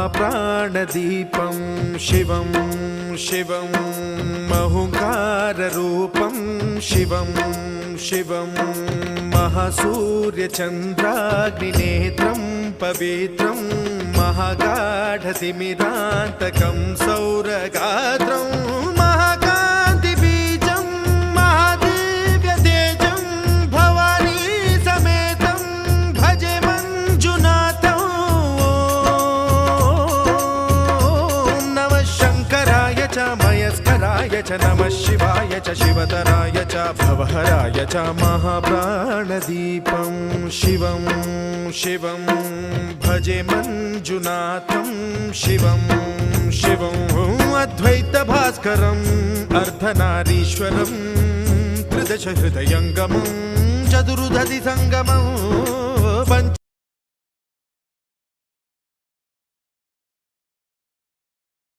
महाप्राणदीपं शिवं शिवं महुङ्काररूपं शिवं शिवं महासूर्यचन्द्राग्निनेत्रं पवित्रं महागाढतिमिरान्तकं सौरगात्रं महाकान्तिबीजं महादिव्यतेजं भवानी समेतं भजे मञ्जुनाथं। ॐ नमः शङ्कराय च मयस्कराय च नमः शिवाय च शिवतराय च भवहराय च महाप्राणदीपं शिवं शिवं भजे मञ्जुनाथं शिवं शिवं अद्वैतभास्करम् अर्धनारीश्वरं त्रिदश हृदयङ्गमं चतुर्दधि सङ्गमं पञ्च